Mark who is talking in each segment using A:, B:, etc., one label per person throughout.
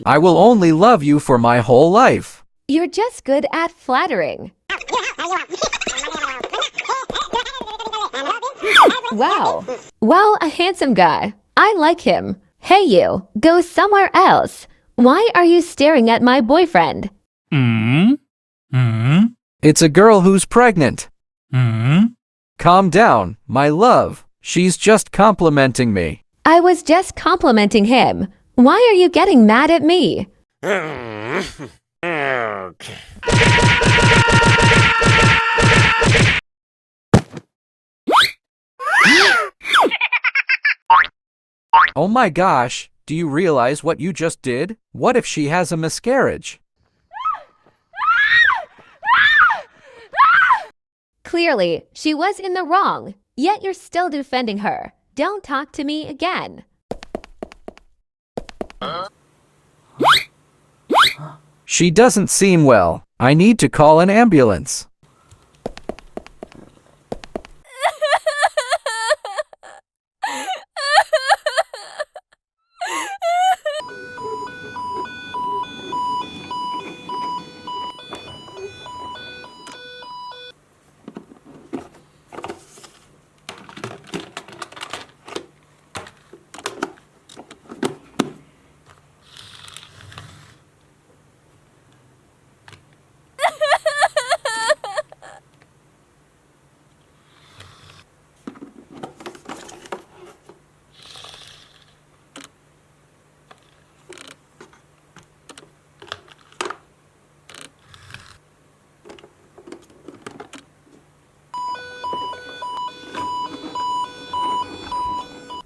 A: I will only love you for my whole life.
B: You're just good at flattering. Wow. Wow, a handsome guy. I like him. Hey you, go somewhere else. Why are you staring at my boyfriend?
A: It's a girl who's pregnant. Calm down, my love. She's just complimenting me.
B: I was just complimenting him. Why are you getting mad at me?
A: Oh my gosh, do you realize what you just did? What if she has a miscarriage?
B: Clearly, she was in the wrong, yet you're still defending her. Don't talk to me again.
A: She doesn't seem well. I need to call an ambulance.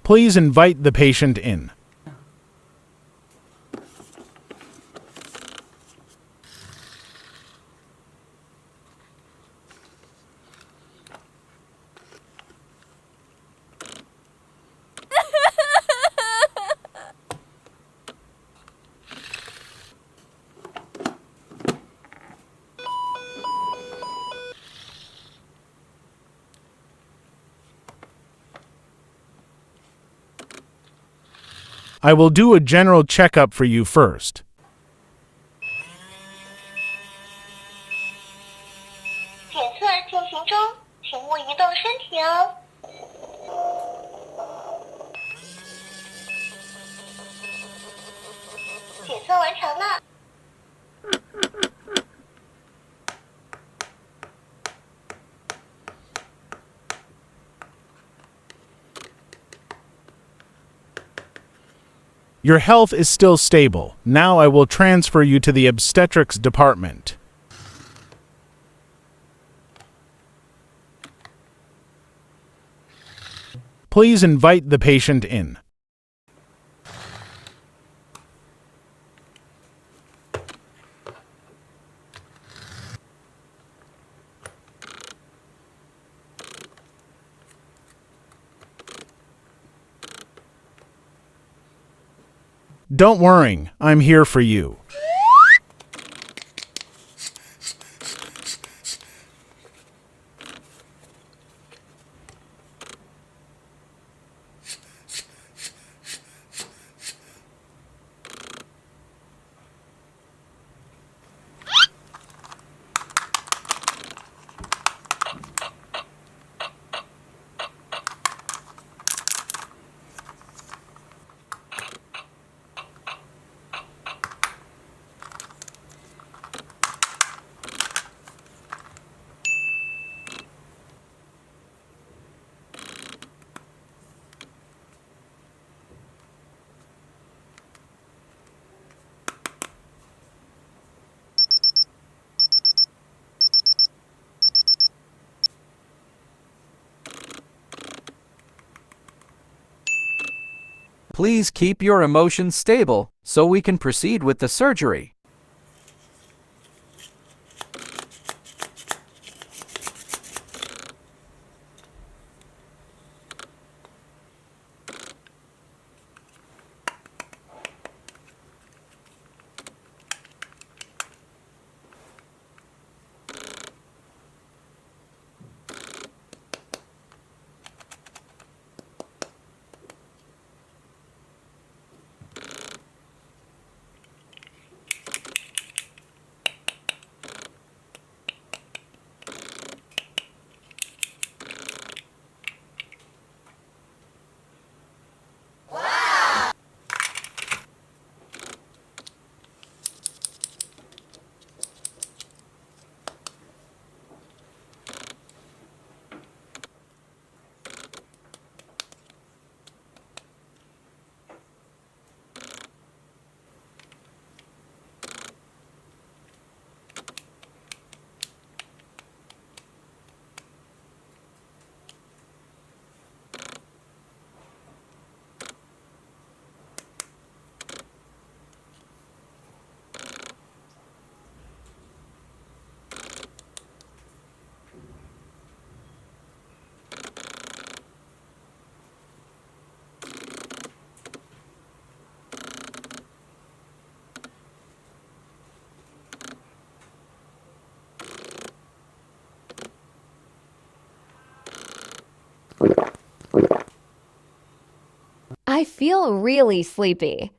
C: Please invite the patient in. I will do a general checkup for you first. Your health is still stable. Now I will transfer you to the obstetrics department. Please invite the patient in. Don't worry, I'm here for you.
A: Please keep your emotions stable so we can proceed with the surgery.
B: I feel really sleepy.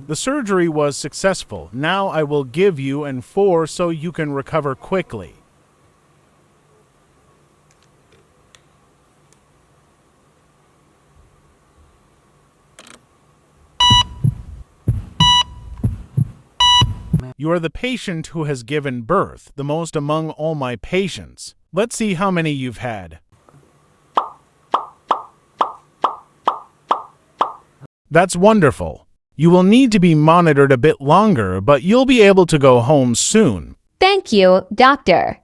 C: The surgery was successful. Now I will give you an 4 so you can recover quickly. You are the patient who has given birth, the most among all my patients. Let's see how many you've had. That's wonderful. You will need to be monitored a bit longer, but you'll be able to go home soon.
B: Thank you, doctor.